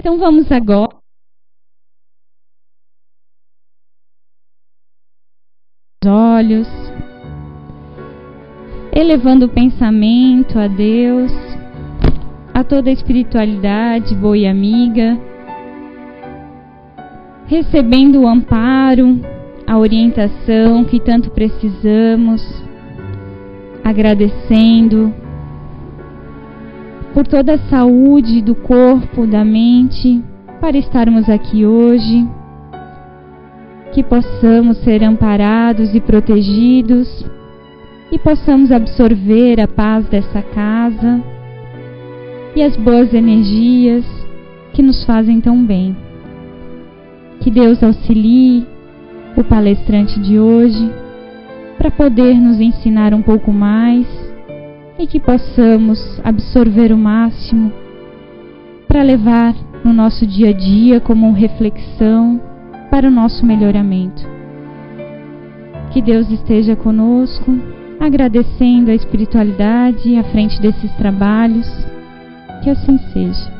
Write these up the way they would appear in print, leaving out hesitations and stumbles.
Então vamos agora olhos, elevando o pensamento a Deus, a toda a espiritualidade boa e amiga, recebendo o amparo, a orientação que tanto precisamos, agradecendo por toda a saúde do corpo, da mente, para estarmos aqui hoje, que possamos ser amparados e protegidos e possamos absorver a paz dessa casa e as boas energias que nos fazem tão bem. Que Deus auxilie o palestrante de hoje para poder nos ensinar um pouco mais e que possamos absorver o máximo para levar no nosso dia a dia como uma reflexão para o nosso melhoramento. Que Deus esteja conosco, agradecendo a espiritualidade à frente desses trabalhos. Que assim seja.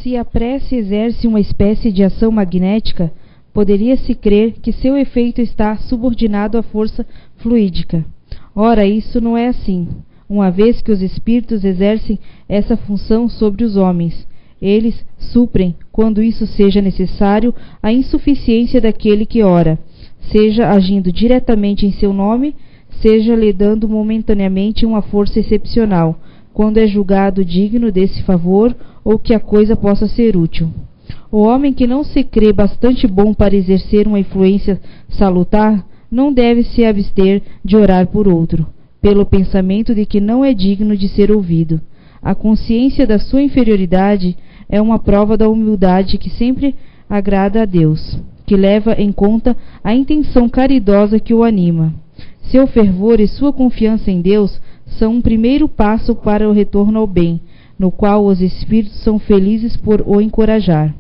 Se a prece exerce uma espécie de ação magnética, poderia-se crer que seu efeito está subordinado à força fluídica. Ora, isso não é assim, uma vez que os espíritos exercem essa função sobre os homens. Eles suprem, quando isso seja necessário, a insuficiência daquele que ora, seja agindo diretamente em seu nome, seja lhe dando momentaneamente uma força excepcional, quando é julgado digno desse favor ou que a coisa possa ser útil. O homem que não se crê bastante bom para exercer uma influência salutar, não deve se abster de orar por outro, pelo pensamento de que não é digno de ser ouvido. A consciência da sua inferioridade é uma prova da humildade que sempre agrada a Deus, que leva em conta a intenção caridosa que o anima. Seu fervor e sua confiança em Deus são um primeiro passo para o retorno ao bem, no qual os espíritos são felizes por o encorajar.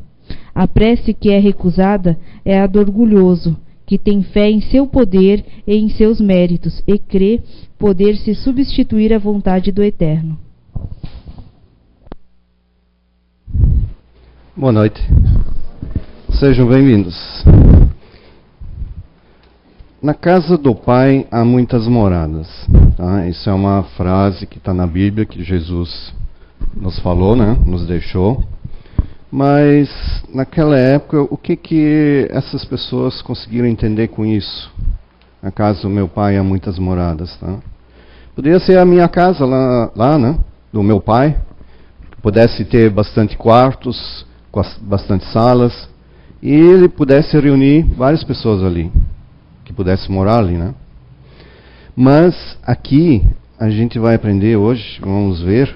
A prece que é recusada é a do orgulhoso, que tem fé em seu poder e em seus méritos, e crê poder se substituir à vontade do Eterno. Boa noite. Sejam bem-vindos. Na casa do Pai há muitas moradas. Tá? Isso é uma frase que está na Bíblia, que Jesus nos falou, né? Nos deixou. Mas, naquela época, o que essas pessoas conseguiram entender com isso? Na casa do meu Pai há muitas moradas. Tá? Poderia ser a minha casa lá, né? Do meu pai, que pudesse ter bastante quartos, bastante salas, e ele pudesse reunir várias pessoas ali, que pudesse morar ali, né? Mas aqui a gente vai aprender hoje, vamos ver,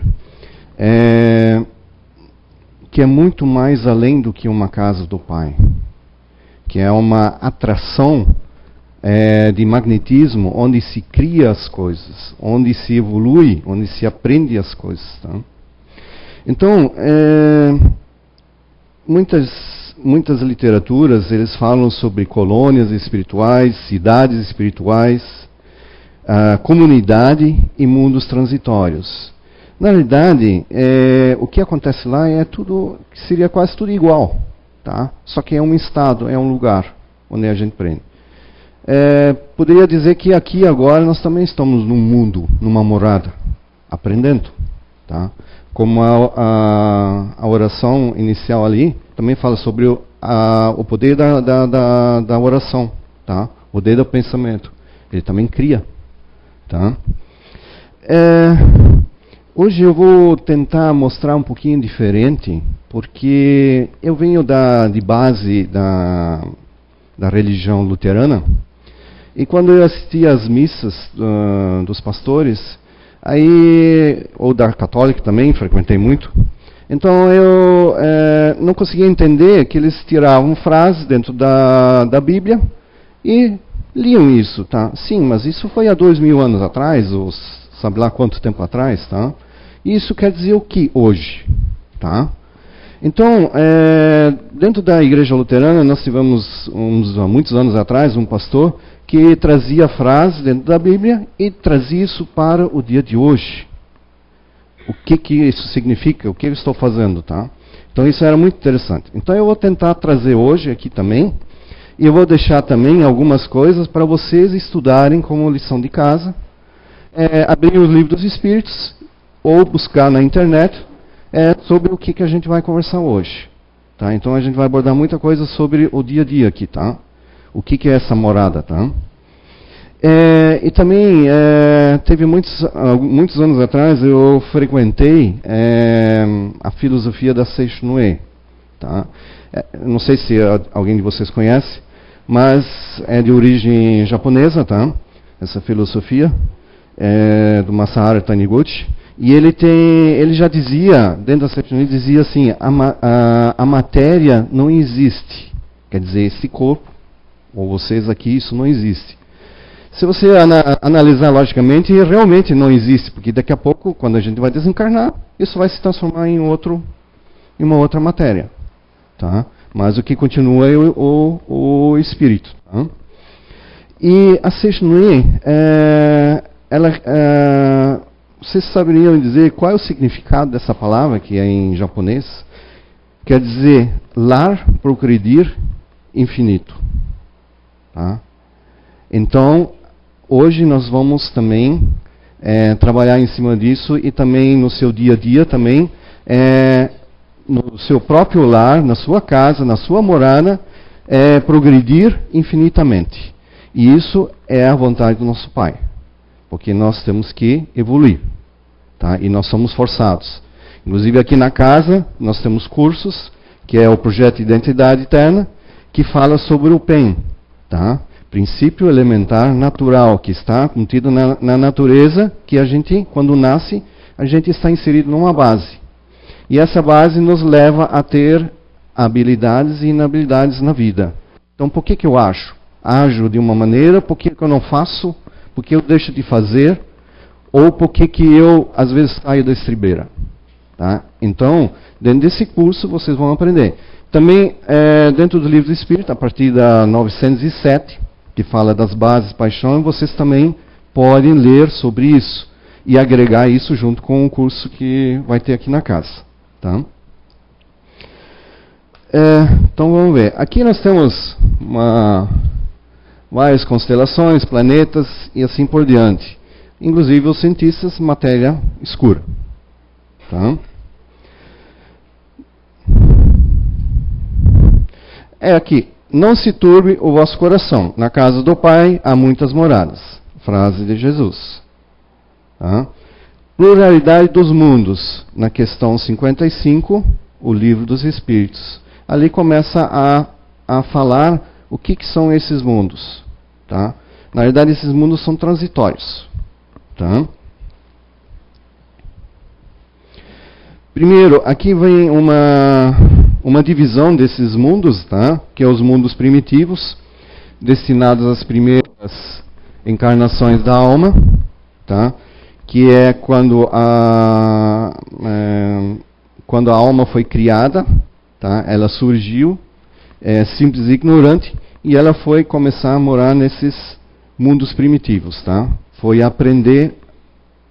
que é muito mais além do que uma casa do Pai, que é uma atração de magnetismo, onde se cria as coisas, onde se evolui, onde se aprende as coisas. Tá? Então, muitas literaturas, eles falam sobre colônias espirituais, cidades espirituais, comunidade e mundos transitórios. Na realidade, o que acontece lá é tudo, seria quase tudo igual, tá? Só que é um estado, é um lugar onde a gente aprende. Poderia dizer que aqui agora nós também estamos num mundo, numa morada, aprendendo, tá? Como a oração inicial ali também fala sobre o poder da oração, tá? O poder do pensamento. Ele também cria, tá? Hoje eu vou tentar mostrar um pouquinho diferente, porque eu venho de base da religião luterana, e quando eu assisti às missas dos pastores, ou da católica também, frequentei muito, então eu não conseguia entender que eles tiravam frases dentro da Bíblia e liam isso, tá? Sim, mas isso foi há 2000 anos atrás, ou sabe lá quanto tempo atrás, tá? Isso quer dizer o que hoje, tá? Então, dentro da igreja luterana, nós tivemos, há muitos anos atrás, um pastor que trazia frases dentro da Bíblia e trazia isso para o dia de hoje. o que isso significa, o que eu estou fazendo, tá? Então isso era muito interessante. Então eu vou tentar trazer hoje aqui também, e eu vou deixar também algumas coisas para vocês estudarem como lição de casa, abrir os livros dos Espíritos, ou buscar na internet sobre o que a gente vai conversar hoje. Tá? Então a gente vai abordar muita coisa sobre o dia a dia aqui, tá? O que é essa morada, tá? E também, teve muitos anos atrás, eu frequentei a filosofia da Seishnue. Tá? Não sei se alguém de vocês conhece, mas é de origem japonesa, tá? Essa filosofia do Masaharu Taniguchi. E ele já dizia, dentro da Seishnue, dizia assim, a matéria não existe. Quer dizer, esse corpo, ou vocês aqui, isso não existe. Se você analisar logicamente, realmente não existe, porque daqui a pouco, quando a gente vai desencarnar, isso vai se transformar em uma outra matéria. Tá? Mas o que continua é o espírito. Tá? E a Seishnue, vocês saberiam dizer qual é o significado dessa palavra, que é em japonês? Quer dizer, lar, progredir, infinito. Tá? Então, hoje nós vamos também trabalhar em cima disso e também no seu dia a dia também, no seu próprio lar, na sua casa, na sua morada, progredir infinitamente. E isso é a vontade do nosso Pai, porque nós temos que evoluir, tá? E nós somos forçados. Inclusive aqui na casa nós temos cursos, que é o projeto Identidade Eterna, que fala sobre o PEN, tá? Princípio elementar natural, que está contido na natureza, que a gente, quando nasce, a gente está inserido numa base. E essa base nos leva a ter habilidades e inabilidades na vida. Então, por que eu ajo de uma maneira, por que eu não faço, por que eu deixo de fazer, ou por que eu, às vezes, saio da estribeira. Tá? Então, dentro desse curso, vocês vão aprender. Também, dentro do Livro do Espírito, a partir da 907, que fala das bases, paixão, vocês também podem ler sobre isso e agregar isso junto com o curso que vai ter aqui na casa. Tá? Então vamos ver. Aqui nós temos várias constelações, planetas e assim por diante. Inclusive os cientistas, matéria escura. Tá? Aqui. Não se turbe o vosso coração. Na casa do Pai há muitas moradas. Frase de Jesus. Tá? Pluralidade dos mundos. Na questão 55, o Livro dos Espíritos. Ali começa a falar o que são esses mundos. Tá? Na verdade, esses mundos são transitórios. Tá? Primeiro, aqui vem uma divisão desses mundos, tá? Que é os mundos primitivos, destinados às primeiras encarnações da alma, tá? Que é quando a alma foi criada, tá? Ela surgiu, simples e ignorante, e ela foi começar a morar nesses mundos primitivos, tá? Foi aprender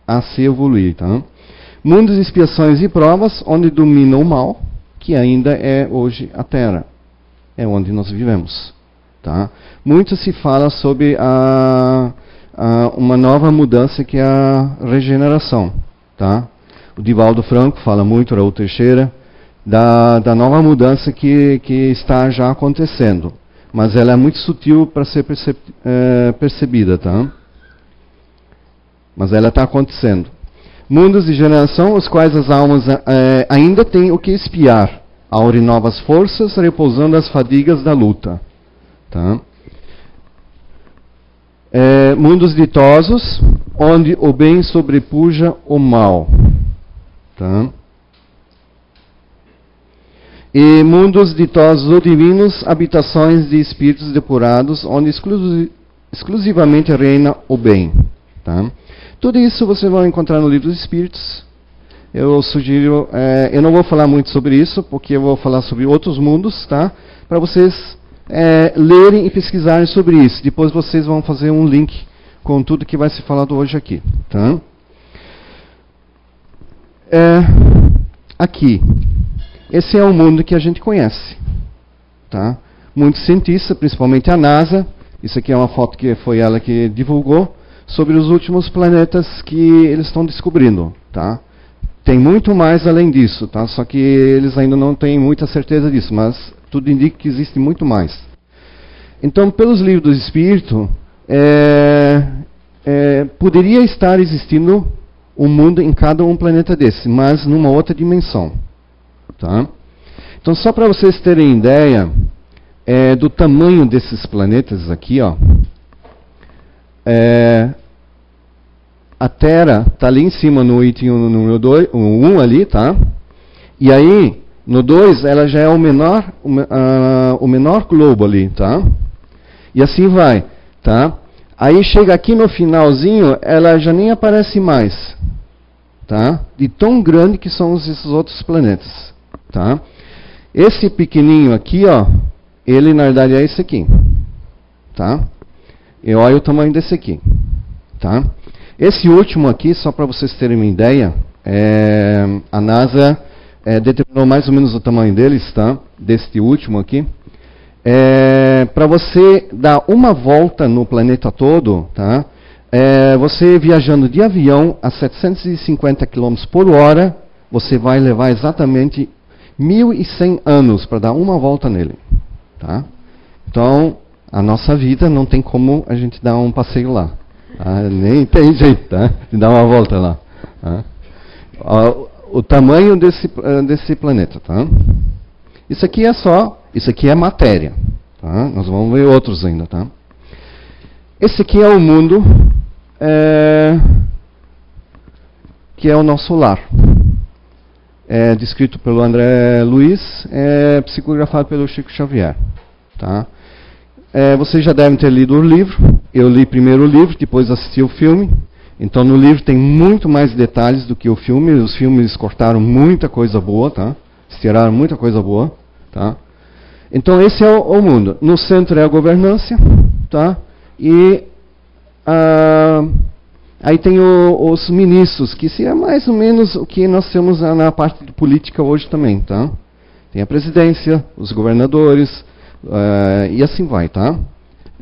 a se evoluir, tá? Mundos de expiações e provas, onde domina o mal, que ainda é hoje a Terra. É onde nós vivemos. Tá? Muito se fala sobre uma nova mudança que é a regeneração. Tá? O Divaldo Franco fala muito, Raul Teixeira, da nova mudança que está já acontecendo. Mas ela é muito sutil para ser percebida. Tá? Mas ela está acontecendo. Mundos de geração, os quais as almas ainda têm o que espiar, aure novas forças, repousando as fadigas da luta. Tá? Mundos ditosos, onde o bem sobrepuja o mal. Tá? E mundos ditosos ou divinos, habitações de espíritos depurados, onde exclusivamente reina o bem. Tá? Tudo isso vocês vão encontrar no Livro dos Espíritos. Eu sugiro, eu não vou falar muito sobre isso, porque eu vou falar sobre outros mundos, tá? Para vocês lerem e pesquisarem sobre isso. Depois vocês vão fazer um link com tudo que vai ser falado hoje aqui, tá? aqui, esse é o mundo que a gente conhece. Tá? Muitos cientistas, principalmente a NASA, isso aqui é uma foto que foi ela que divulgou, sobre os últimos planetas que eles estão descobrindo. Tá? Tem muito mais além disso, tá? Só que eles ainda não têm muita certeza disso, mas tudo indica que existe muito mais. Então, pelos livros do Espírito, poderia estar existindo um mundo em cada um planeta desse, mas numa outra dimensão. Tá? Então, só para vocês terem ideia do tamanho desses planetas aqui, ó, a Terra está ali em cima no item número 2, o 1 ali, tá? E aí, no 2, ela já é o menor globo ali, tá? E assim vai, tá? Aí chega aqui no finalzinho, ela já nem aparece mais, tá? De tão grande que são esses outros planetas, tá? Esse pequenininho aqui, ó, ele na verdade é esse aqui, tá? E olha o tamanho desse aqui, tá? Esse último aqui, só para vocês terem uma ideia, a NASA determinou mais ou menos o tamanho deles, tá? Deste último aqui. Para você dar uma volta no planeta todo, tá? Você viajando de avião a 750 km por hora, você vai levar exatamente 1.100 anos para dar uma volta nele. Tá? Então, a nossa vida não tem como a gente dar um passeio lá. Nem tem jeito, tá? De dar uma volta lá. Tá? O tamanho desse planeta, tá? Isso aqui é matéria, tá? Nós vamos ver outros ainda, tá? Esse aqui é o mundo que é o nosso lar. É descrito pelo André Luiz, psicografado pelo Chico Xavier, tá? Vocês já devem ter lido o livro. Eu li primeiro o livro, depois assisti o filme. Então no livro tem muito mais detalhes do que o filme. Os filmes cortaram muita coisa boa, tá? Tiraram muita coisa boa, tá? Então esse é o mundo. No centro é a governância, tá? E aí tem os ministros, que seria mais ou menos o que nós temos na parte de política hoje também, tá? Tem a presidência, os governadores, e assim vai, tá?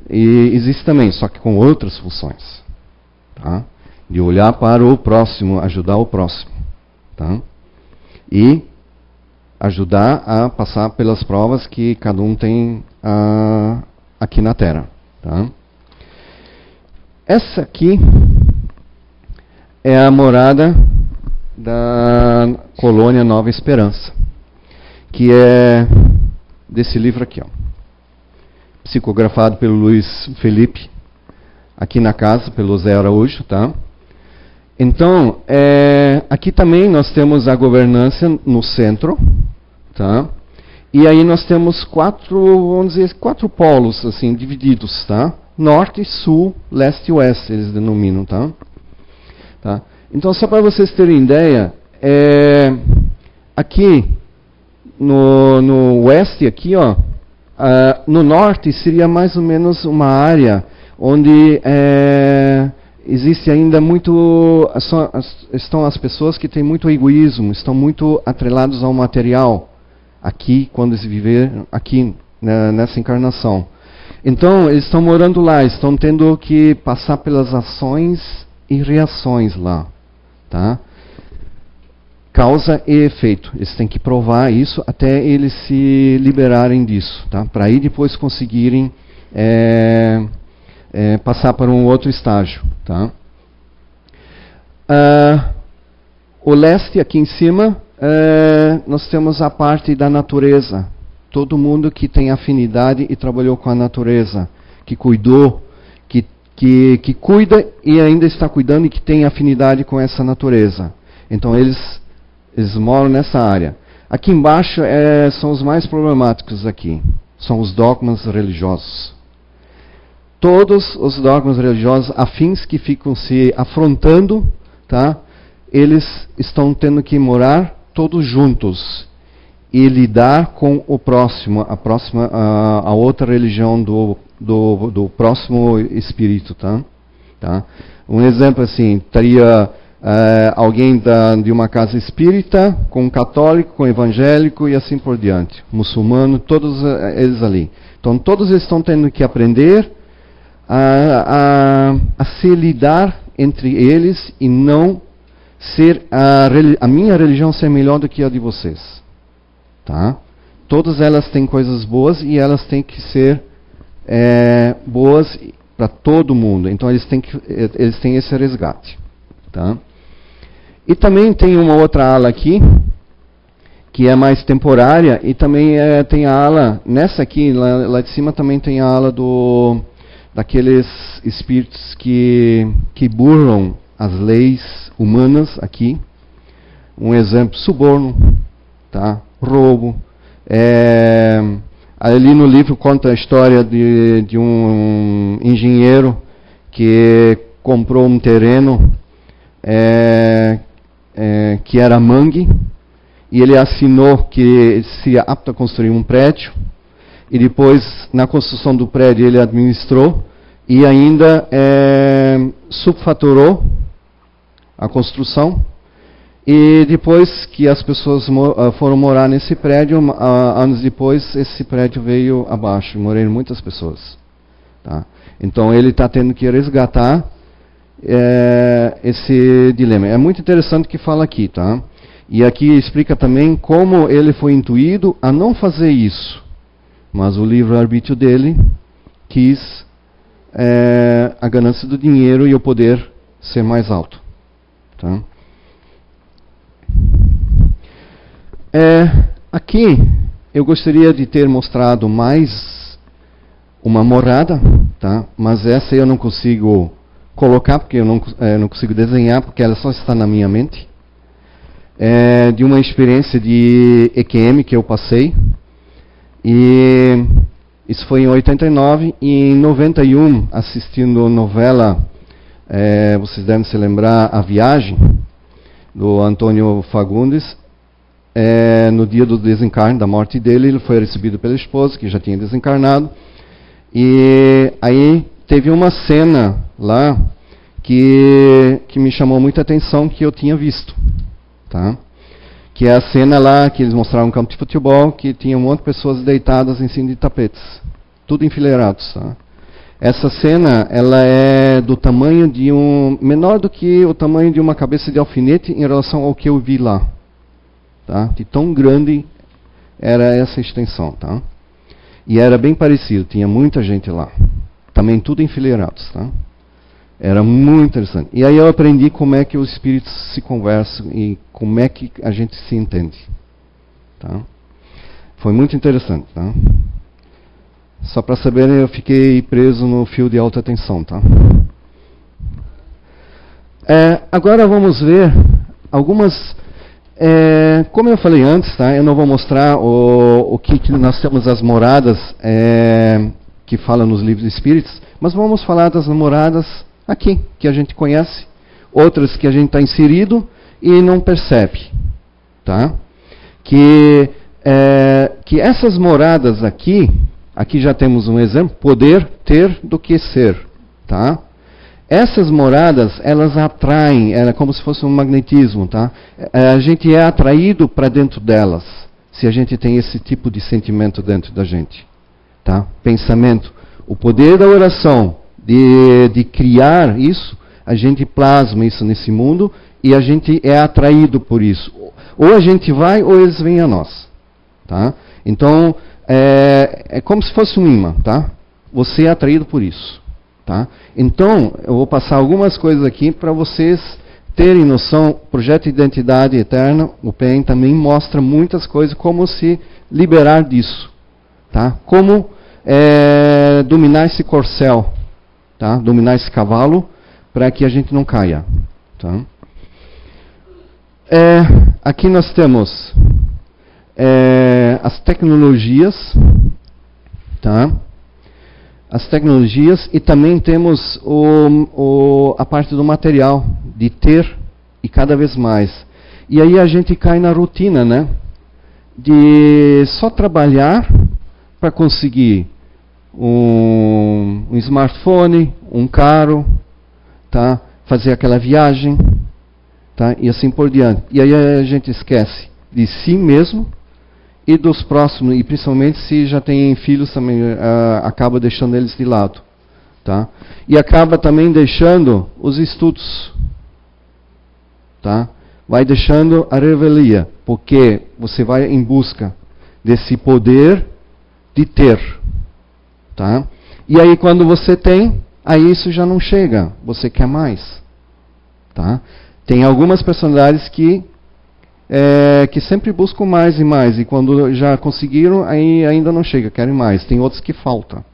E existe também, só que com outras funções, tá? De olhar para o próximo, ajudar o próximo, tá? E ajudar a passar pelas provas que cada um tem aqui na Terra, tá? Essa aqui é a morada da colônia Nova Esperança, que é desse livro aqui, ó, psicografado pelo Luiz Felipe, aqui na casa, pelo Zé Araújo, tá? Então, aqui também nós temos a governança no centro, tá? E aí nós temos vamos dizer, quatro polos, assim, divididos, tá? Norte, sul, leste e oeste, eles denominam, tá? Tá? Então, só para vocês terem ideia, aqui no oeste, aqui, ó, no norte seria mais ou menos uma área onde existe ainda muito, estão as pessoas que têm muito egoísmo, estão muito atrelados ao material, aqui, quando eles viver aqui, nessa encarnação. Então, eles estão morando lá, estão tendo que passar pelas ações e reações lá, tá? Causa e efeito. Eles têm que provar isso até eles se liberarem disso, tá? Para aí depois conseguirem passar para um outro estágio, tá? O leste, aqui em cima, nós temos a parte da natureza. Todo mundo que tem afinidade e trabalhou com a natureza, que cuidou, que cuida e ainda está cuidando e que tem afinidade com essa natureza. Então eles moram nessa área. Aqui embaixo são os mais problemáticos aqui. São os dogmas religiosos. Todos os dogmas religiosos afins que ficam se afrontando, tá? Eles estão tendo que morar todos juntos e lidar com o próximo, a outra religião do próximo espírito, tá? Um exemplo assim, estaria alguém de uma casa espírita, com um católico, com um evangélico e assim por diante, muçulmano, todos eles ali. Então todos eles estão tendo que aprender a se lidar entre eles e não ser a minha religião ser melhor do que a de vocês, tá? Todas elas têm coisas boas e elas têm que ser boas para todo mundo. Então eles têm esse resgate, tá? E também tem uma outra ala aqui que é mais temporária e também tem a ala nessa aqui lá de cima também tem a ala daqueles espíritos que burlam as leis humanas aqui. Um exemplo, suborno, tá? Roubo. Ali no livro conta a história de um engenheiro que comprou um terreno que era mangue, e ele assinou que seria apto a construir um prédio, e depois, na construção do prédio, ele administrou e ainda subfaturou a construção. E depois que as pessoas foram morar nesse prédio, anos depois, esse prédio veio abaixo, e morreram muitas pessoas. Tá? Então ele está tendo que resgatar esse dilema. É muito interessante o que fala aqui, tá? E aqui explica também como ele foi intuído a não fazer isso. Mas o livre-arbítrio dele quis a ganância do dinheiro e o poder ser mais alto. Tá? Aqui eu gostaria de ter mostrado mais uma morada, tá? Mas essa eu não consigo colocar, porque eu não consigo desenhar, porque ela só está na minha mente. De uma experiência de EQM que eu passei. E isso foi em 89, e em 91, assistindo a novela, vocês devem se lembrar, A Viagem, do Antônio Fagundes. No dia do desencarne, da morte dele, ele foi recebido pela esposa, que já tinha desencarnado, e aí teve uma cena lá que me chamou muita atenção, que eu tinha visto, tá? Que é a cena lá que eles mostraram um campo de futebol, que tinha um monte de pessoas deitadas em cima de tapetes, tudo enfileirados, tá? Essa cena, ela é do tamanho menor do que o tamanho de uma cabeça de alfinete em relação ao que eu vi lá. Tá? De tão grande era essa extensão, tá? E era bem parecido, tinha muita gente lá, também tudo enfileirados, tá? Era muito interessante. E aí eu aprendi como é que os espíritos se conversam e como é que a gente se entende, tá? Foi muito interessante, tá? Só para saberem, eu fiquei preso no fio de alta tensão, tá? Agora vamos ver algumas. Como eu falei antes, tá? Eu não vou mostrar o que nós temos as moradas que fala nos livros espíritos, mas vamos falar das moradas aqui, que a gente conhece, outras que a gente está inserido e não percebe, tá? Que essas moradas aqui já temos um exemplo, poder ter do que ser, tá? Essas moradas, elas atraem, é como se fosse um magnetismo, tá? A gente é atraído para dentro delas, se a gente tem esse tipo de sentimento dentro da gente, tá? Pensamento. O poder da oração, de criar isso, a gente plasma isso nesse mundo e a gente é atraído por isso. Ou a gente vai, ou eles vêm a nós, tá? Então, é como se fosse um imã, tá? Você é atraído por isso. Tá? Então, eu vou passar algumas coisas aqui para vocês terem noção. O projeto Identidade Eterna, o PEN, também mostra muitas coisas, como se liberar disso. Tá? Como dominar esse corcel, tá? Dominar esse cavalo, para que a gente não caia. Tá? Aqui nós temos as tecnologias, tá? As tecnologias, e também temos a parte do material, de ter e cada vez mais. E aí a gente cai na rotina, né? De só trabalhar para conseguir um smartphone, um carro, tá? Fazer aquela viagem, tá? E assim por diante. E aí a gente esquece de si mesmo e dos próximos, e principalmente se já tem filhos também, acaba deixando eles de lado, tá? E acaba também deixando os estudos, tá? Vai deixando a revelia, porque você vai em busca desse poder de ter, tá? E aí quando você tem, aí isso já não chega, você quer mais, tá? Tem algumas personalidades que sempre buscam mais e mais, e quando já conseguiram, aí ainda não chega, querem mais. Tem outros que faltam,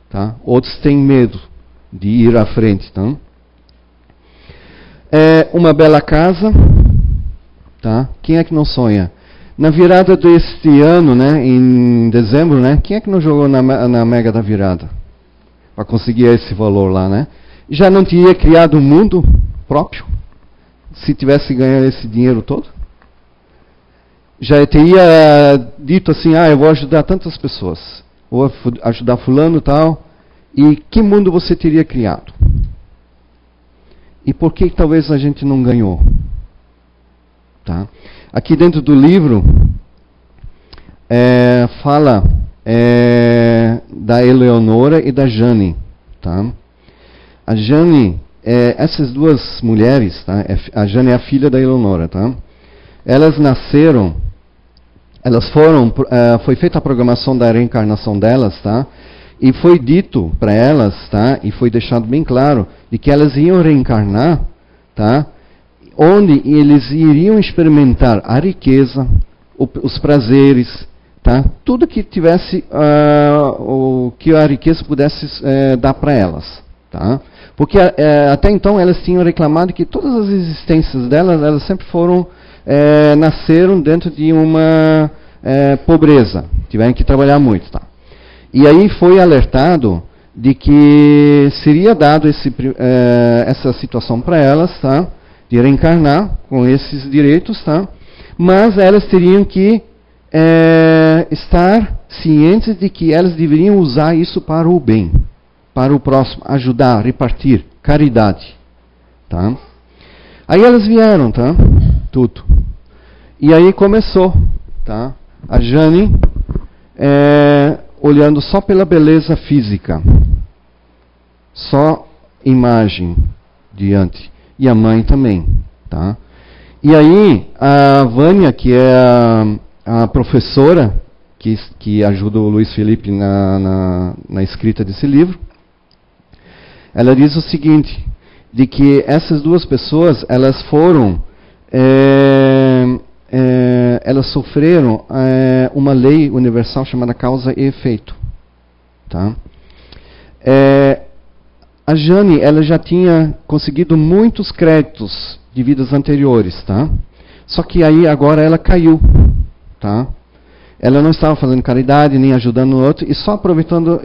tá? Outros têm medo de ir à frente, tá? Uma bela casa, tá? Quem é que não sonha? Na virada deste ano, né, em dezembro, né, quem é que não jogou na Mega da Virada? Para conseguir esse valor lá, né? Já não teria criado um mundo próprio? Se tivesse ganhado esse dinheiro todo? Já teria dito assim, eu vou ajudar tantas pessoas, vou ajudar fulano e tal, e que mundo você teria criado? E por que talvez a gente não ganhou? Tá? Aqui dentro do livro, fala da Eleonora e da Jane. Tá? A Jane, essas duas mulheres, tá? A Jane é a filha da Eleonora, tá? Elas nasceram, foi feita a programação da reencarnação delas, tá? E foi dito para elas, tá? E foi deixado bem claro de que elas iam reencarnar, tá? Onde eles iriam experimentar a riqueza, os prazeres, tá? Tudo que tivesse, o que a riqueza pudesse dar para elas, tá? Porque até então elas tinham reclamado que todas as existências delas, elas sempre foram nasceram dentro de uma pobreza, tiveram que trabalhar muito, tá? E aí foi alertado de que seria dado essa situação para elas, tá? De reencarnar com esses direitos, tá? Mas elas teriam que estar cientes de que elas deveriam usar isso para o bem, para o próximo, ajudar, repartir, caridade, tá? Aí elas vieram, tá? Tudo. E aí começou, tá? A Jane olhando só pela beleza física, só imagem diante, e a mãe também, tá? E aí a Vânia, que é a professora que ajuda o Luiz Felipe na escrita desse livro, ela diz o seguinte, de que essas duas pessoas, elas foram, elas sofreram uma lei universal chamada causa e efeito, tá? A Jane, ela já tinha conseguido muitos créditos de vidas anteriores, tá? Só que aí agora ela caiu, tá? Ela não estava fazendo caridade nem ajudando o outro e só aproveitando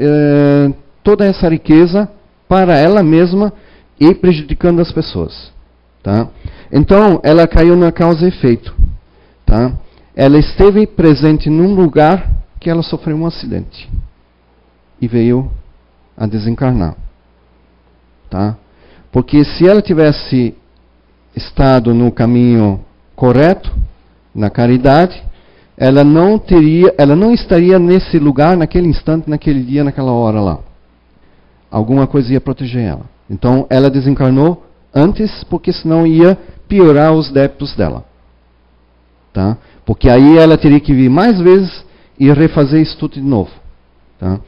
toda essa riqueza para ela mesma e prejudicando as pessoas, tá? Então ela caiu na causa e efeito, tá? Ela esteve presente num lugar que ela sofreu um acidente e veio a desencarnar, tá? Porque se ela tivesse estado no caminho correto, na caridade, ela não estaria nesse lugar, naquele instante, naquele dia, naquela hora lá. Alguma coisa ia proteger ela. Então ela desencarnou antes, porque senão ia piorar os débitos dela, tá? Porque aí ela teria que vir mais vezes e refazer isso tudo de novo, tá?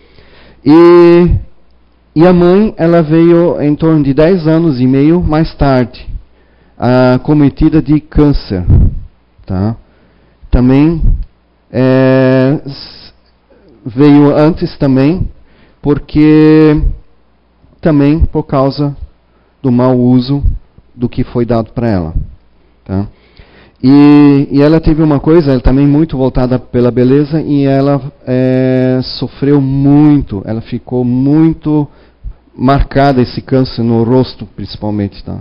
E a mãe, ela veio em torno de 10 anos e meio mais tarde, acometida de câncer, tá? Também veio antes também, porque também por causa do mau uso do que foi dado para ela, tá? E ela teve uma coisa, ela também muito voltada pela beleza, e ela sofreu muito, ela ficou muito marcada, esse câncer no rosto principalmente, tá?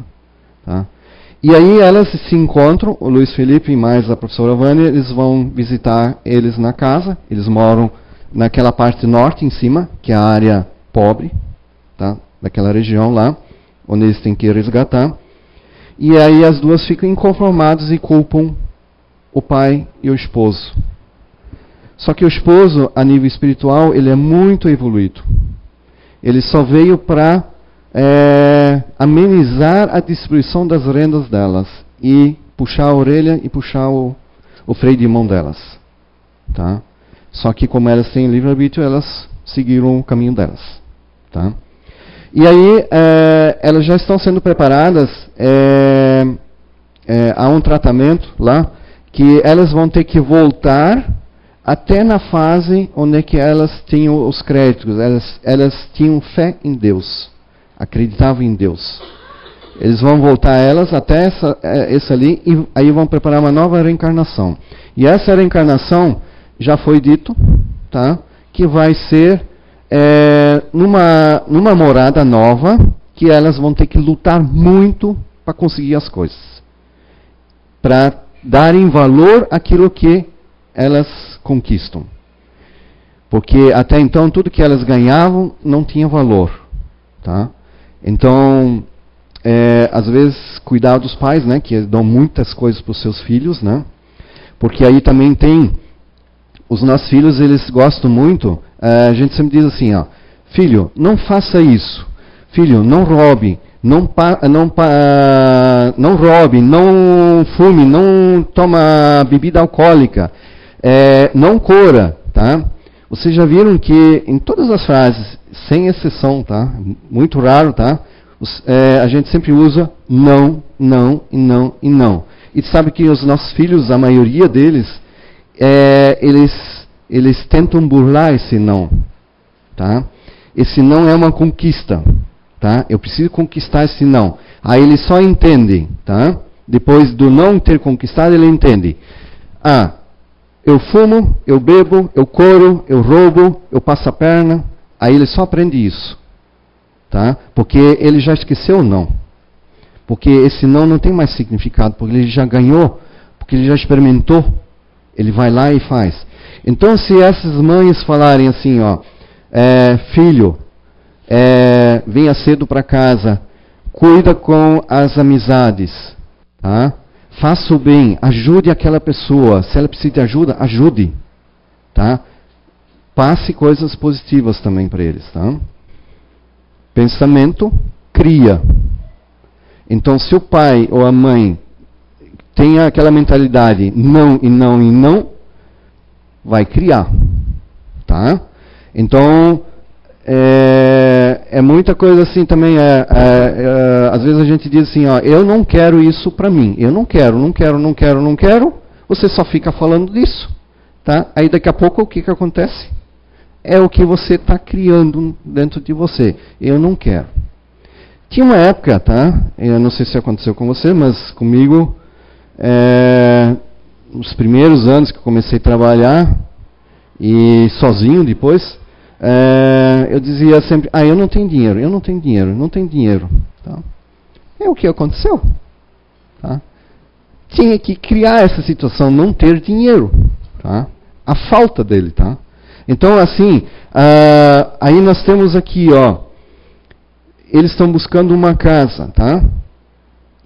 E aí elas se encontram, o Luiz Felipe e mais a professora Vânia, eles vão visitar eles na casa, eles moram naquela parte norte em cima, que é a área pobre, tá? Daquela região lá, onde eles têm que resgatar. E aí as duas ficam inconformadas e culpam o pai e o esposo. Só que o esposo, a nível espiritual, ele é muito evoluído. Ele só veio para amenizar a distribuição das rendas delas e puxar a orelha e puxar o freio de mão delas. Tá? Só que como elas têm livre-arbítrio, elas seguiram o caminho delas. Tá? E aí, elas já estão sendo preparadas, há um tratamento lá, que elas vão ter que voltar até na fase onde é que elas tinham os créditos, elas tinham fé em Deus, acreditavam em Deus. Eles vão voltar elas até essa ali, e aí vão preparar uma nova reencarnação. E essa reencarnação, já foi dito, tá, que vai ser numa morada nova, que elas vão ter que lutar muito para conseguir as coisas. Para darem valor àquilo que elas conquistam. Porque até então tudo que elas ganhavam não tinha valor. Tá? Então, às vezes, cuidar dos pais, né, que dão muitas coisas para os seus filhos, né? Porque aí também tem, os nossos filhos, eles gostam muito, a gente sempre diz assim, ó, filho, não faça isso, filho, não roube, não roube, não fume, não toma bebida alcoólica, não corra, tá? Vocês já viram que em todas as frases, sem exceção, tá? Muito raro, tá? A gente sempre usa não, não e não e não. E sabe que os nossos filhos, a maioria deles, eles tentam burlar esse não, tá? Esse não é uma conquista, tá? Eu preciso conquistar esse não. Aí ele só entende, tá? Depois do não ter conquistado, ele entende. Ah, eu fumo, eu bebo, eu corro, eu roubo, eu passo a perna. Aí ele só aprende isso, tá? Porque ele já esqueceu o não. Porque esse não tem mais significado, porque ele já ganhou, porque ele já experimentou. Ele vai lá e faz. Então, se essas mães falarem assim, ó, filho, venha cedo para casa, cuida com as amizades, tá? Faça o bem, ajude aquela pessoa. Se ela precisa de ajuda, ajude, tá? Passe coisas positivas também para eles, tá? Pensamento cria. Então, se o pai ou a mãe tem aquela mentalidade não e não e não, vai criar, tá? Então, muita coisa assim também. Às vezes a gente diz assim, ó, eu não quero isso para mim. Eu não quero, não quero, não quero, não quero. Você só fica falando disso, tá? Aí daqui a pouco o que acontece? É o que você está criando dentro de você. Eu não quero. Tinha uma época, tá? Eu não sei se aconteceu com você, mas comigo, nos primeiros anos que eu comecei a trabalhar, e sozinho depois, eu dizia sempre, eu não tenho dinheiro, eu não tenho dinheiro, não tenho dinheiro. Tá? É o que aconteceu. Tá? Tinha que criar essa situação, não ter dinheiro. Tá? A falta dele. Tá? Então, assim, aí nós temos aqui, ó, eles estão buscando uma casa, tá?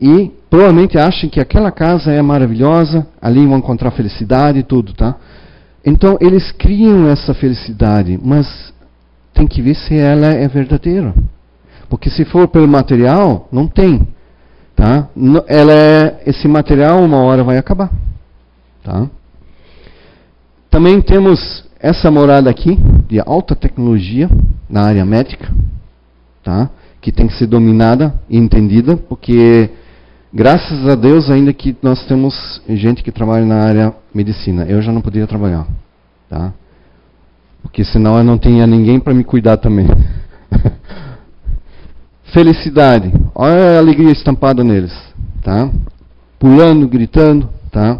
E provavelmente acham que aquela casa é maravilhosa, ali vão encontrar felicidade e tudo, tá? Então, eles criam essa felicidade, mas tem que ver se ela é verdadeira. Porque se for pelo material, não tem, tá? Esse material uma hora vai acabar, tá? Também temos essa morada aqui, de alta tecnologia, na área médica, tá? Que tem que ser dominada e entendida, porque graças a Deus ainda que nós temos gente que trabalha na área medicina. Eu já não poderia trabalhar, tá? Porque senão eu não tinha ninguém para me cuidar também. Felicidade, olha a alegria estampada neles, tá? Pulando, gritando, tá?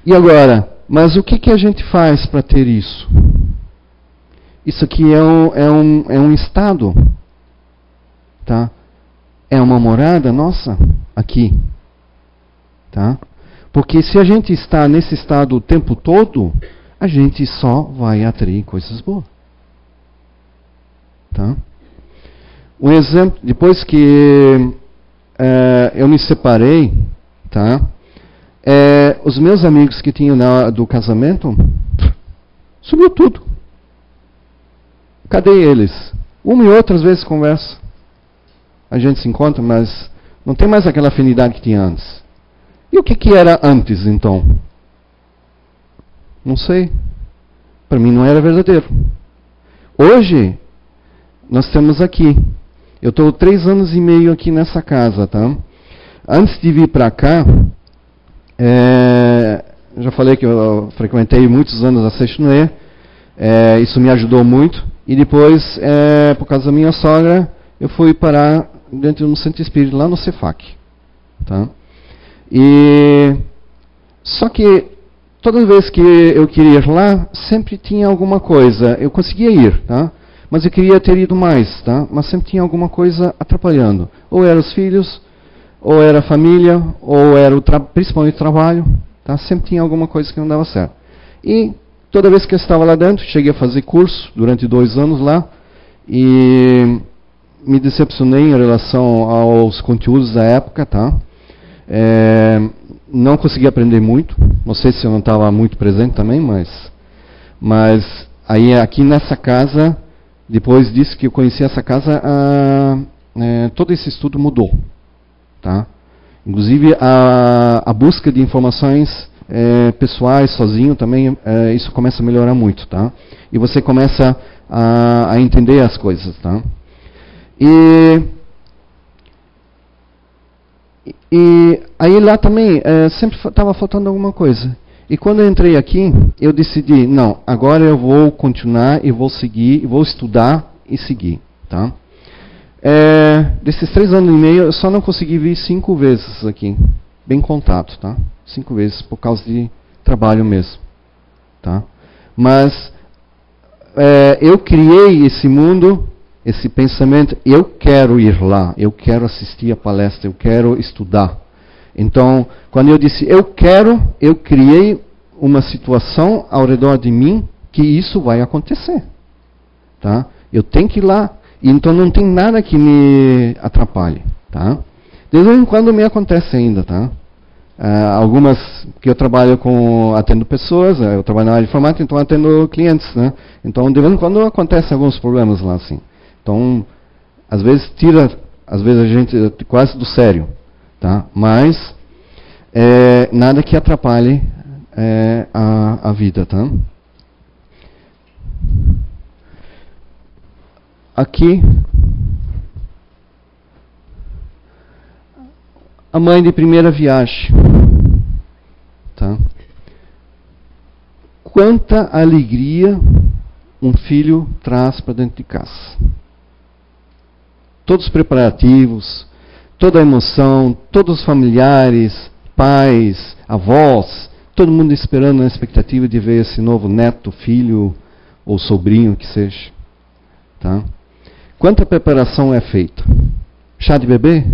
E agora, mas o que a gente faz para ter isso? Isso aqui é um estado. Tá? É uma morada nossa aqui, tá? Porque se a gente está nesse estado o tempo todo, a gente só vai atrair coisas boas, tá? Um exemplo, depois que eu me separei, tá? Os meus amigos que tinham do casamento, sumiu tudo. Cadê eles? Uma e outras vezes conversa. A gente se encontra, mas não tem mais aquela afinidade que tinha antes. E o que era antes, então? Não sei. Para mim não era verdadeiro. Hoje, nós estamos aqui. Eu estou 3 anos e meio aqui nessa casa, tá? Antes de vir para cá, já falei que eu frequentei muitos anos a Seixinoe, isso me ajudou muito. E depois, por causa da minha sogra, eu fui parar dentro de um centro espírita, lá no Cefac. Tá? Só que, toda vez que eu queria ir lá, sempre tinha alguma coisa. Eu conseguia ir, tá? Mas eu queria ter ido mais, tá? Mas sempre tinha alguma coisa atrapalhando. Ou eram os filhos, ou era a família, ou era principalmente o trabalho. Tá? Sempre tinha alguma coisa que não dava certo. E toda vez que eu estava lá dentro, cheguei a fazer curso durante 2 anos lá, e me decepcionei em relação aos conteúdos da época, tá? Não consegui aprender muito, não sei se eu não estava muito presente também, mas aí aqui nessa casa, depois disso que eu conheci essa casa, todo esse estudo mudou, tá? Inclusive a busca de informações pessoais, sozinho também, isso começa a melhorar muito, tá? E você começa a entender as coisas, tá? E aí lá também sempre estava faltando alguma coisa. E quando eu entrei aqui, eu decidi, não, agora eu vou continuar e vou seguir, e vou estudar e seguir, tá? Desses 3 anos e meio, eu só não consegui vir 5 vezes aqui, bem contado, tá? 5 vezes por causa de trabalho mesmo, tá? Mas eu criei esse mundo, esse pensamento, eu quero ir lá, eu quero assistir a palestra, eu quero estudar. Então, quando eu disse eu quero, eu criei uma situação ao redor de mim que isso vai acontecer, tá? Eu tenho que ir lá, então não tem nada que me atrapalhe, tá? De vez em quando me acontece ainda, tá? Algumas que eu trabalho atendo pessoas, eu trabalho na área de informática, então atendo clientes, né? Então, de vez em quando acontecem alguns problemas lá, assim. Então, às vezes às vezes a gente quase do sério, tá? Mas nada que atrapalhe a vida, tá? Aqui, a mãe de primeira viagem, tá? Quanta alegria um filho traz para dentro de casa. Todos os preparativos, toda a emoção, todos os familiares, pais, avós, todo mundo esperando na expectativa de ver esse novo neto, filho ou sobrinho que seja. Tá? Quanta preparação é feita? Chá de bebê?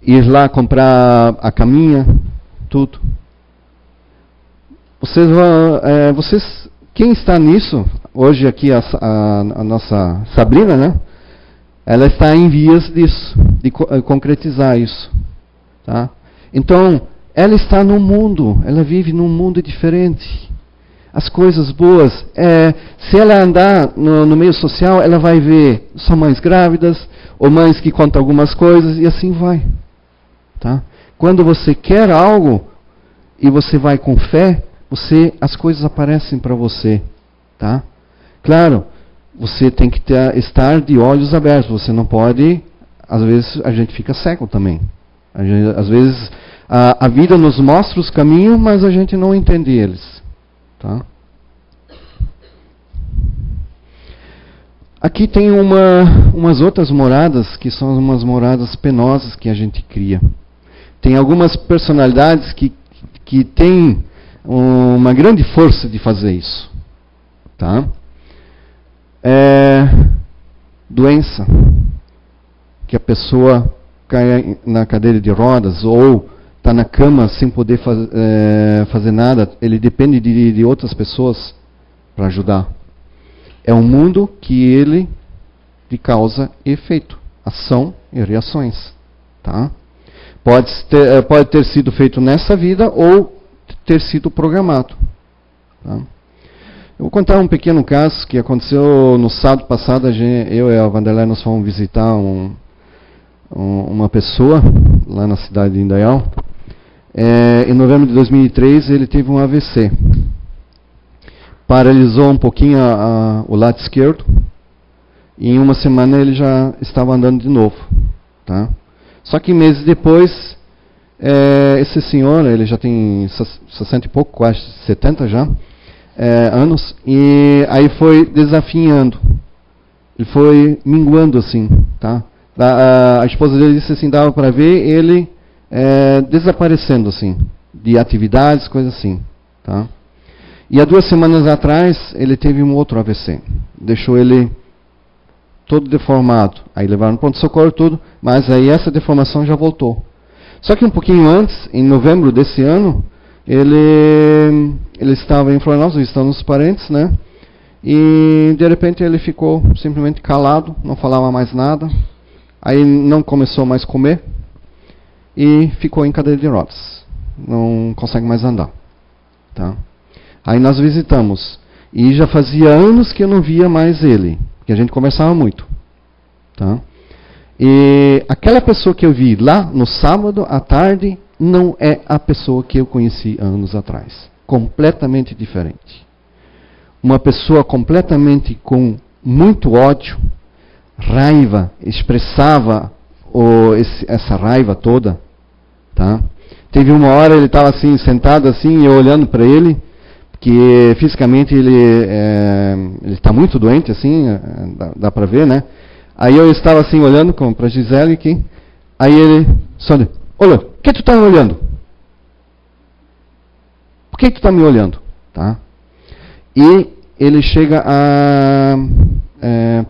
Ir lá comprar a caminha? Tudo. Vocês, quem está nisso, hoje aqui a nossa Sabrina, né? Ela está em vias disso, de concretizar isso. Tá? Então, ela está num mundo, ela vive num mundo diferente. As coisas boas, se ela andar no meio social, ela vai ver só mães grávidas, ou mães que contam algumas coisas, e assim vai. Tá? Quando você quer algo, e você vai com fé, as coisas aparecem para você. Tá? Claro, você tem que estar de olhos abertos, você não pode, às vezes a gente fica cego também. Às vezes a vida nos mostra os caminhos, mas a gente não entende eles. Tá? Aqui tem umas outras moradas, que são umas moradas penosas que a gente cria. Tem algumas personalidades que têm uma grande força de fazer isso. Tá? Doença, que a pessoa cai na cadeira de rodas ou está na cama sem poder fazer nada, ele depende de outras pessoas para ajudar. É um mundo que ele de causa e efeito. ação e reações. Tá? Pode ter sido feito nessa vida ou ter sido programado. Tá? Eu vou contar um pequeno caso que aconteceu no sábado passado. Eu e a Vanderlei nós fomos visitar uma pessoa lá na cidade de Indaial. Em novembro de 2003 ele teve um AVC. Paralisou um pouquinho o lado esquerdo. E em uma semana ele já estava andando de novo. Tá? Só que meses depois, esse senhor, ele já tem 60 e pouco, quase 70 já, anos, e aí foi desafinhando. Ele foi minguando assim. Tá? A esposa dele disse assim, dava para ver ele desaparecendo assim, de atividades, coisas assim. Tá? E há 2 semanas atrás, ele teve um outro AVC. Deixou ele todo deformado. Aí levaram no pronto-socorro tudo, mas aí essa deformação já voltou. Só que um pouquinho antes, em novembro desse ano, ele estava em Florianópolis, estava nos parentes, né? E de repente ele ficou simplesmente calado, não falava mais nada. Aí não começou mais a comer e ficou em cadeira de rodas. Não consegue mais andar. Tá? Aí nós visitamos. E já fazia anos que eu não via mais ele. Porque a gente conversava muito. Tá? E aquela pessoa que eu vi lá no sábado à tarde não é a pessoa que eu conheci anos atrás. Completamente diferente. Uma pessoa completamente com muito ódio, raiva, expressava essa raiva toda. Tá? Teve uma hora ele estava assim, sentado assim, e eu olhando para ele, que fisicamente ele está muito doente, assim, dá para ver, né? Aí eu estava assim olhando para Gisele aqui, aí ele, Sônia, olha, o que tu está me olhando? Por que tu está me olhando? Tá? E ele chega a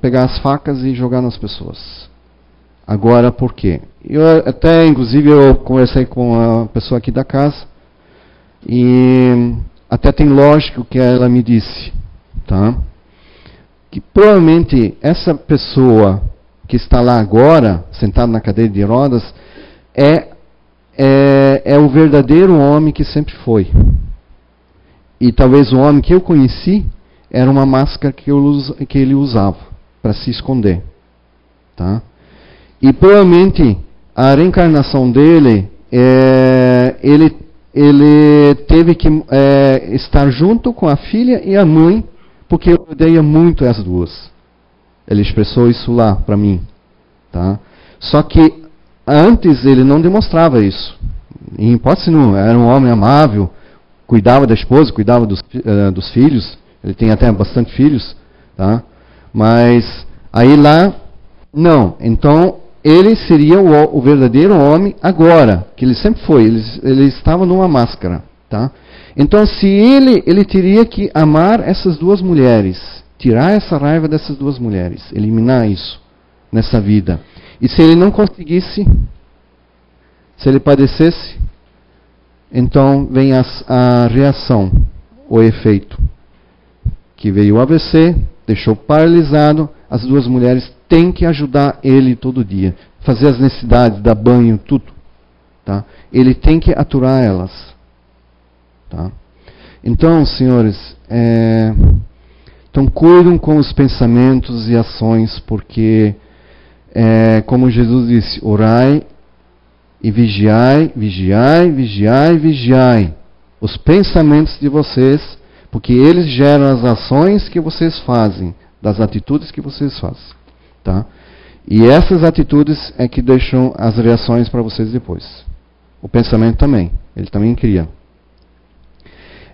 pegar as facas e jogar nas pessoas. Agora, por quê? Inclusive, eu conversei com a pessoa aqui da casa, e até tem lógica o que ela me disse, tá? Que provavelmente essa pessoa que está lá agora, sentada na cadeira de rodas, é o verdadeiro homem que sempre foi. E talvez o homem que eu conheci era uma máscara que ele usava para se esconder, tá? E provavelmente a reencarnação dele, ele teve que estar junto com a filha e a mãe, porque eu odeio muito as duas. Ele expressou isso lá para mim. Tá? Só que antes ele não demonstrava isso. Em hipótese nenhuma. Era um homem amável, cuidava da esposa, cuidava dos filhos. Ele tem até bastante filhos. Tá? Mas aí lá, não. Então, ele seria o verdadeiro homem agora, que ele sempre foi. Ele estava numa máscara. Tá? Então, se ele teria que amar essas duas mulheres, tirar essa raiva dessas duas mulheres, eliminar isso nessa vida. E se ele não conseguisse, se ele padecesse, então vem a reação, o efeito. Que veio o AVC, deixou paralisado, as duas mulheres têm que ajudar ele todo dia. Fazer as necessidades, dar banho, tudo. Tá? Ele tem que aturar elas. Tá? Então, senhores, então cuidem com os pensamentos e ações, porque, como Jesus disse, orai e vigiai, vigiai, vigiai, vigiai os pensamentos de vocês, porque eles geram as ações que vocês fazem, das atitudes que vocês fazem. Tá? E essas atitudes é que deixam as reações para vocês depois. O pensamento também, ele também cria.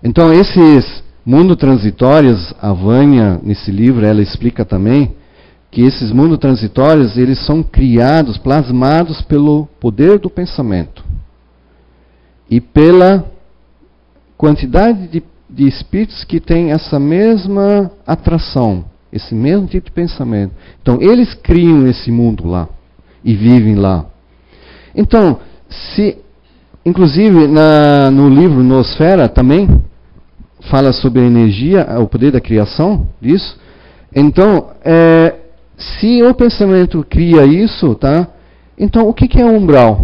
Então, esses mundos transitórios, a Vânia, nesse livro, ela explica também que esses mundos transitórios, eles são criados, plasmados pelo poder do pensamento. E pela quantidade de espíritos que têm essa mesma atração, esse mesmo tipo de pensamento. Então, eles criam esse mundo lá e vivem lá. Então, inclusive no livro Nosfera também fala sobre a energia, o poder da criação disso. Então, Se o pensamento cria isso, tá? Então o que é um umbral?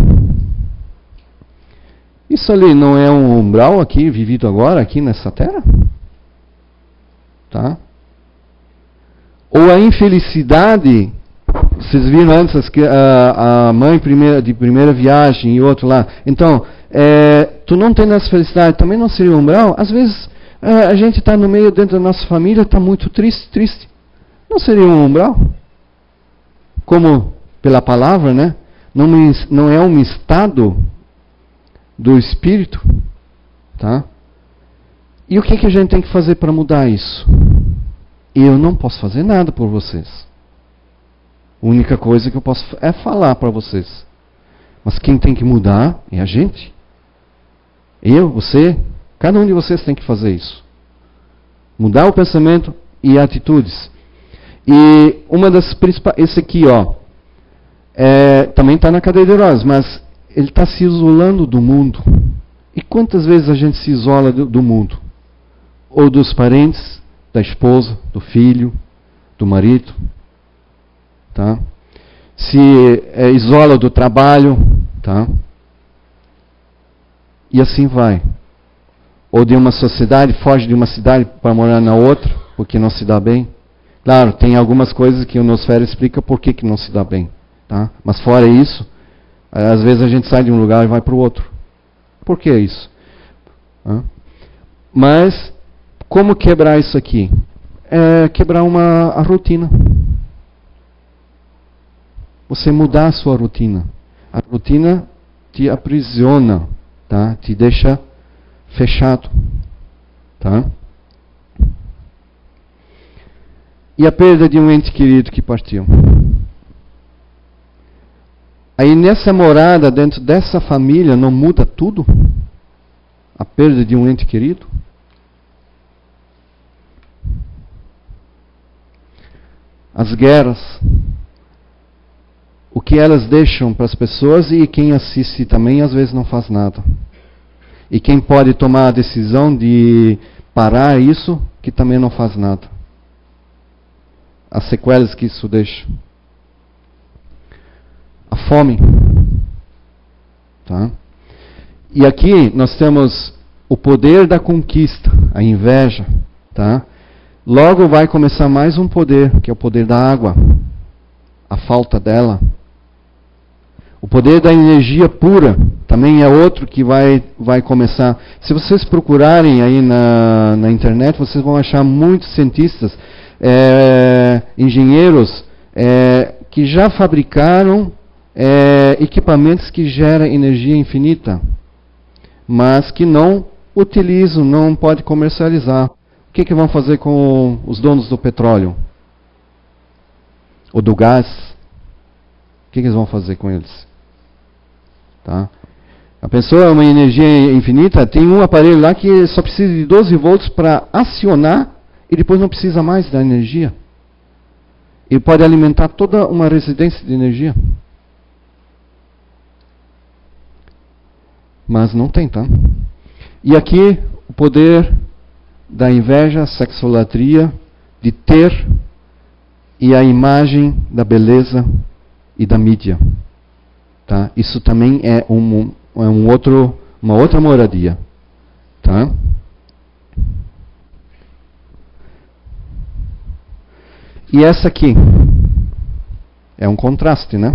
Isso ali não é um umbral aqui, vivido agora, aqui nessa terra? Tá? Ou a infelicidade, vocês viram antes a mãe de primeira viagem e outro lá. Então, tu não tendo essa felicidade, também não seria um umbral? Às vezes a gente está no meio, dentro da nossa família, está muito triste. Não seria um umbral? Como pela palavra, né? Não é um estado do espírito, tá? E o que a gente tem que fazer para mudar isso? Eu não posso fazer nada por vocês. A única coisa que eu posso é falar para vocês. Mas quem tem que mudar é a gente. Eu, você, cada um de vocês tem que fazer isso. Mudar o pensamento e atitudes. E uma das principais, esse aqui, ó, também está na cadeia de Eros, mas ele está se isolando do mundo. E quantas vezes a gente se isola do mundo? Ou dos parentes, da esposa, do filho, do marido, tá? Se isola do trabalho, tá? E assim vai. Ou de uma sociedade, foge de uma cidade para morar na outra, porque não se dá bem. Claro, tem algumas coisas que o Nosfera explica por que não se dá bem, tá? Mas fora isso, às vezes a gente sai de um lugar e vai para o outro. Por que isso? Mas como quebrar isso aqui? Quebrar a rotina. Você mudar a sua rotina. A rotina te aprisiona, tá? Te deixa fechado, tá? E a perda de um ente querido que partiu. Aí nessa morada, dentro dessa família, não muda tudo? A perda de um ente querido? As guerras, o que elas deixam para as pessoas, e quem assiste também às vezes não faz nada. E quem pode tomar a decisão de parar isso, que também não faz nada. As sequelas que isso deixa. A fome. Tá? E aqui nós temos o poder da conquista, a inveja. Tá? Logo vai começar mais um poder, que é o poder da água. A falta dela. O poder da energia pura também é outro que vai começar. Se vocês procurarem aí na internet, vocês vão achar muitos cientistas, engenheiros, que já fabricaram equipamentos que geram energia infinita, mas que não utilizam, não podem comercializar. O que vão fazer com os donos do petróleo? Ou do gás? O que eles vão fazer com eles? Tá? A pessoa é uma energia infinita, tem um aparelho lá que só precisa de 12 volts para acionar e depois não precisa mais da energia. Ele pode alimentar toda uma residência de energia. Mas não tem, tá? E aqui o poder da inveja, sexolatria, de ter, e a imagem da beleza e da mídia. Tá? Isso também é uma outra moradia. Tá? E essa aqui é um contraste, né?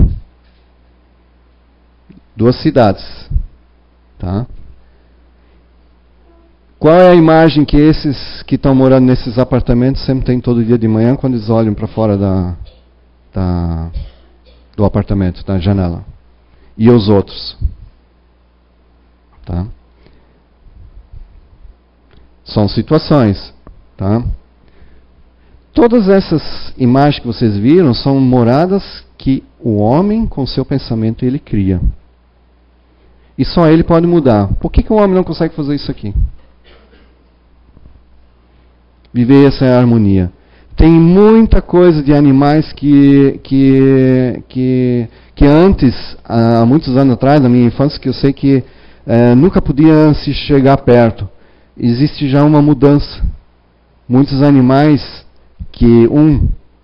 Duas cidades. Tá? Qual é a imagem que esses que estão morando nesses apartamentos sempre têm todo dia de manhã quando eles olham para fora do apartamento, da janela? E os outros? Tá? São situações. Tá? Todas essas imagens que vocês viram são moradas que o homem, com seu pensamento, ele cria. E só ele pode mudar. Por que o homem não consegue fazer isso aqui? Viver essa harmonia. Tem muita coisa de animais que antes, há muitos anos atrás, na minha infância, que eu sei que nunca podia se chegar perto. Existe já uma mudança. Muitos animais que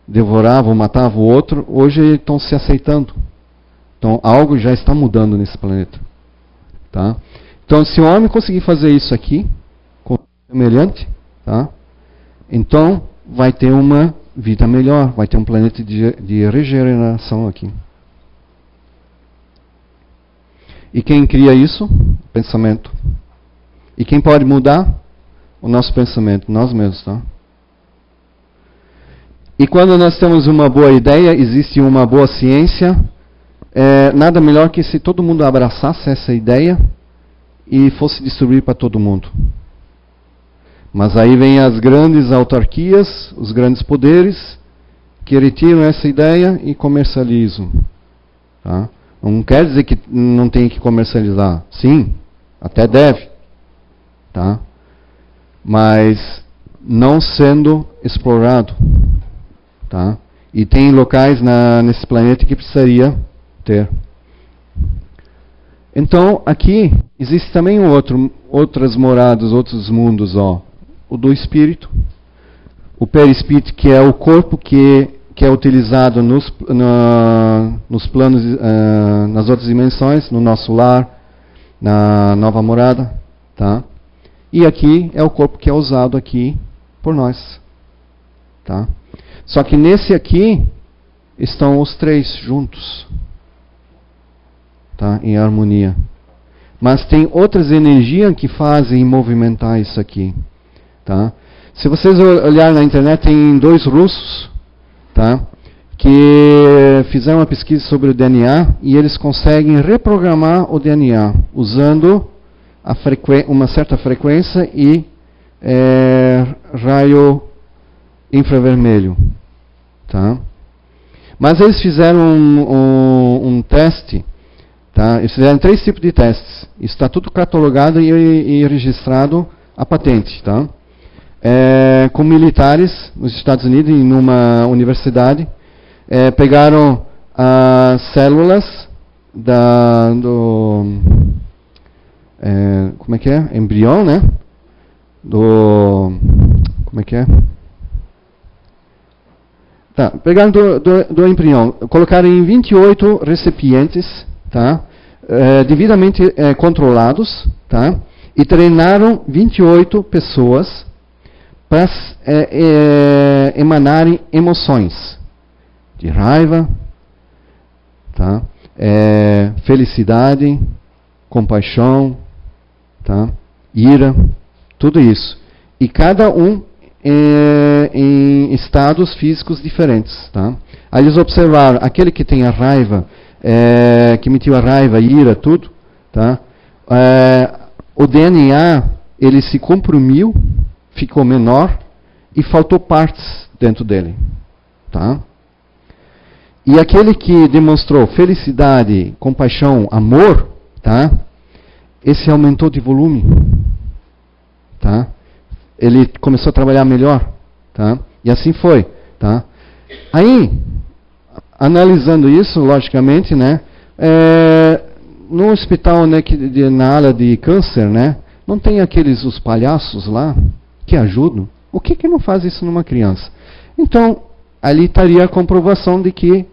devoravam, matavam o outro, hoje estão se aceitando. Então algo já está mudando nesse planeta. Tá? Então se o homem conseguir fazer isso aqui, com semelhante, tá? Então vai ter uma vida melhor, vai ter um planeta de regeneração aqui. E quem cria isso? Pensamento. E quem pode mudar? O nosso pensamento, nós mesmos, tá? E quando nós temos uma boa ideia, existe uma boa ciência, nada melhor que se todo mundo abraçasse essa ideia e fosse distribuir para todo mundo. Mas aí vem as grandes autarquias, os grandes poderes, que retiram essa ideia e comercializam. Tá? Não quer dizer que não tem que comercializar. Sim, até deve. Tá? Mas não sendo explorado. Tá? E tem locais nesse planeta que precisaria ter. Então, aqui existe também outras moradas, outros mundos. O do espírito, o perispírito, que é o corpo que é utilizado nos planos, nas outras dimensões, no nosso lar, na nova morada. Tá? E aqui é o corpo que é usado aqui por nós. Tá? Só que nesse aqui estão os três juntos, tá? Em harmonia. Mas tem outras energias que fazem movimentar isso aqui. Tá? Se vocês olharem na internet, tem 2 russos, tá? Que fizeram uma pesquisa sobre o DNA e eles conseguem reprogramar o DNA usando uma certa frequência e raio infravermelho. Tá? Mas eles fizeram um teste. Tá? Eles fizeram 3 tipos de testes. Isso está tudo catalogado e registrado a patente. Tá? Com militares nos Estados Unidos, em uma universidade, pegaram as células como é que é? Embrião, né? Como é que é? Tá, pegaram do embrião, colocaram em 28 recipientes, tá? Devidamente controlados, tá? E treinaram 28 pessoas para emanarem emoções de raiva, tá? Felicidade, compaixão, tá? Ira, tudo isso. E cada um em estados físicos diferentes. Tá? Aí eles observaram aquele que tem a raiva, que emitiu a raiva, ira, tudo. Tá? O DNA ele se comprimiu, ficou menor e faltou partes dentro dele. Tá? E aquele que demonstrou felicidade, compaixão, amor, tá? Esse aumentou de volume. Tá? Ele começou a trabalhar melhor, tá? E assim foi, tá? Aí, analisando isso, logicamente, né? No hospital, né, na ala de câncer, né? Não tem os palhaços lá que ajudam? O que não faz isso numa criança? Então, ali estaria a comprovação de que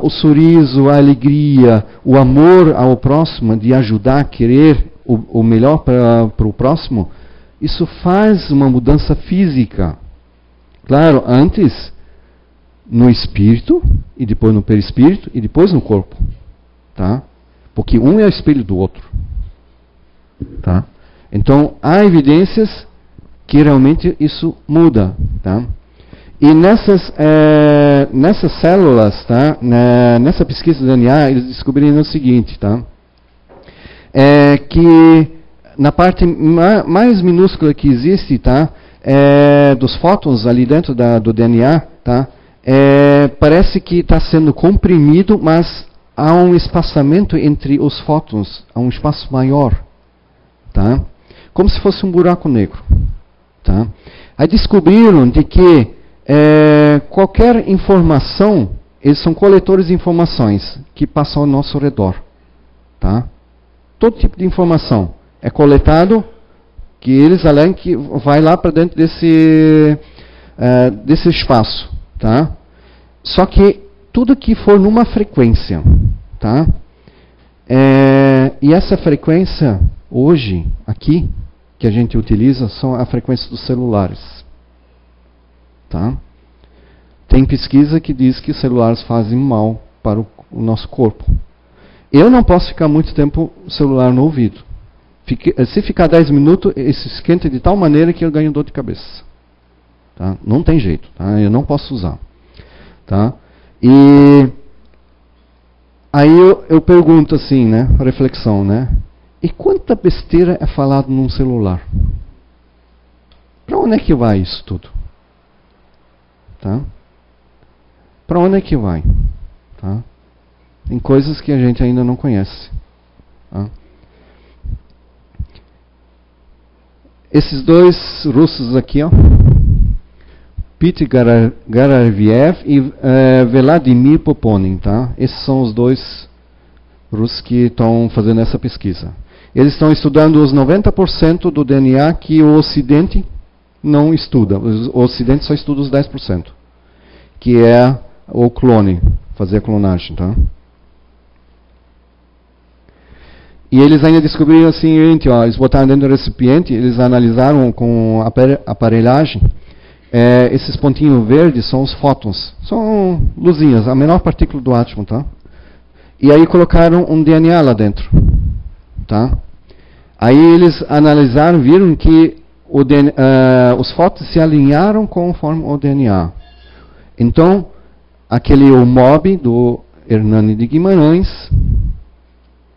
o sorriso, a alegria, o amor ao próximo, de ajudar, querer o melhor para o próximo, isso faz uma mudança física. Claro, antes no espírito, e depois no perispírito, e depois no corpo. Tá? Porque um é o espelho do outro. Tá? Então, há evidências que realmente isso muda. Tá? E nessas células, tá? Nessa pesquisa do DNA, eles descobriram o seguinte, tá? Que na parte mais minúscula que existe, tá? Dos fótons ali dentro do DNA, tá? Parece que está sendo comprimido, mas há um espaçamento entre os fótons, há um espaço maior, tá? Como se fosse um buraco negro, tá? Aí descobriram de que qualquer informação, eles são coletores de informações que passam ao nosso redor, tá? Todo tipo de informação é coletado, que eles alegam que vai lá para dentro desse espaço, tá? Só que tudo que for numa frequência, tá? E essa frequência, hoje, aqui, que a gente utiliza, são a frequência dos celulares, tá? Tem pesquisa que diz que os celulares fazem mal para o nosso corpo. Eu não posso ficar muito tempo o celular no ouvido. Se ficar 10 minutos, ele se esquenta de tal maneira que eu ganho dor de cabeça. Tá? Não tem jeito, tá? Eu não posso usar. Tá? E aí eu pergunto assim, né? Reflexão, né? E quanta besteira é falado num celular? Para onde é que vai isso tudo? Tá? Para onde é que vai? Tá? Tem coisas que a gente ainda não conhece. Tá? Esses dois russos aqui, ó, Peter Garaviev e Vladimir Poponin, tá? Esses são os dois russos que estão fazendo essa pesquisa. Eles estão estudando os 90% do DNA que o Ocidente não estuda. O Ocidente só estuda os 10%, que é o clone, fazer a clonagem, tá? E eles ainda descobriram assim, ó, eles botaram dentro do recipiente, eles analisaram com aparelhagem, esses pontinhos verdes são os fótons, são luzinhas, a menor partícula do átomo, tá? E aí colocaram um DNA lá dentro, tá? Aí eles analisaram, viram que os fótons se alinharam conforme o DNA. Então, aquele o MOB do Hernani de Guimarães,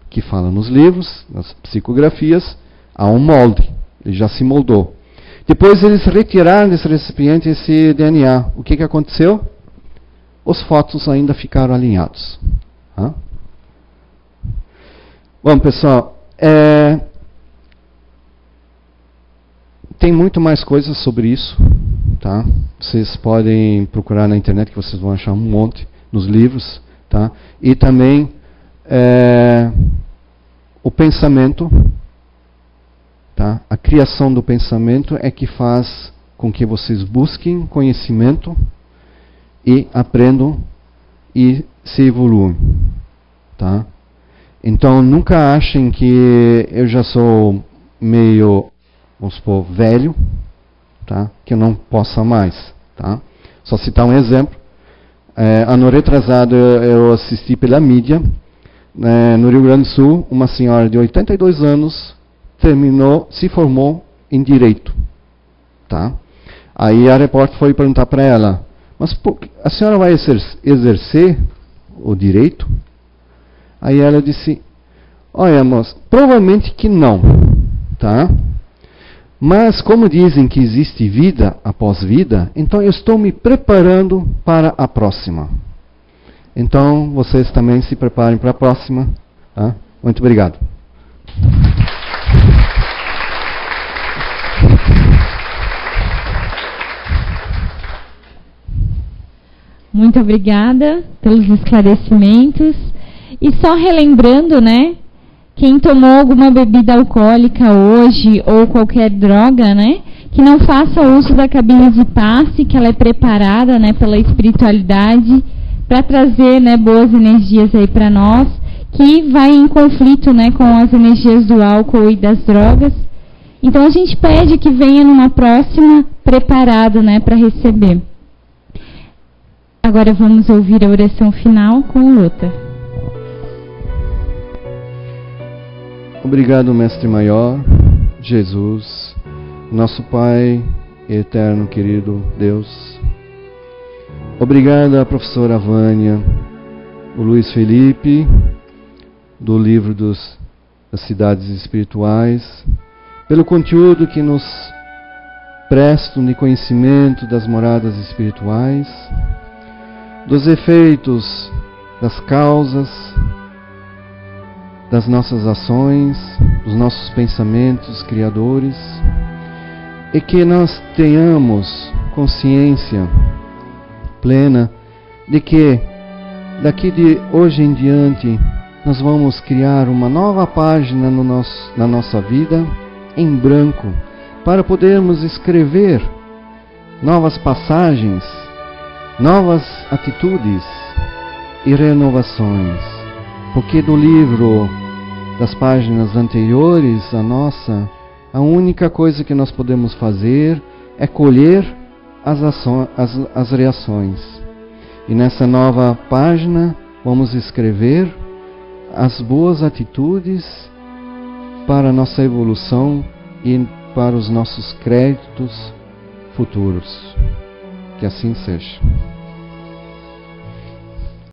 que fala nos livros, nas psicografias, há um molde, ele já se moldou. Depois eles retiraram desse recipiente esse DNA. O que aconteceu? Os fótons ainda ficaram alinhados. Hã? Bom, pessoal, tem muito mais coisas sobre isso, tá? Vocês podem procurar na internet, que vocês vão achar um monte nos livros, tá? E também o pensamento, tá? A criação do pensamento é que faz com que vocês busquem conhecimento e aprendam e se evoluam, tá? Então nunca achem que eu já sou meio, vamos supor, velho, tá? Que eu não possa mais, tá? Só citar um exemplo. Ano retrasado eu assisti pela mídia, no Rio Grande do Sul, uma senhora de 82 anos se formou em direito, tá? Aí a repórter foi perguntar para ela, mas a senhora vai exercer o direito? Aí ela disse, olha moça, provavelmente que não, tá? Mas como dizem que existe vida após vida, então eu estou me preparando para a próxima. Então, vocês também se preparem para a próxima. Tá? Muito obrigado. Muito obrigada pelos esclarecimentos. E só relembrando, né? Quem tomou alguma bebida alcoólica hoje ou qualquer droga, né? Que não faça uso da cabine de passe, que ela é preparada, né, pela espiritualidade, para trazer, né, boas energias aí para nós, que vai em conflito, né, com as energias do álcool e das drogas. Então a gente pede que venha numa próxima preparado, né, para receber. Agora vamos ouvir a oração final com o Lota. Obrigado, Mestre Maior, Jesus, nosso Pai eterno, querido Deus. Obrigado à professora Vânia, o Luiz Felipe, do livro das Cidades Espirituais, pelo conteúdo que nos prestam de conhecimento das moradas espirituais, dos efeitos, das causas, das nossas ações, dos nossos pensamentos criadores, e que nós tenhamos consciência plena de que daqui de hoje em diante nós vamos criar uma nova página na nossa vida em branco, para podermos escrever novas passagens novas atitudes e renovações. Porque do livro das páginas anteriores à nossa, a única coisa que nós podemos fazer é colher as reações. E nessa nova página vamos escrever as boas atitudes para a nossa evolução e para os nossos créditos futuros. Que assim seja.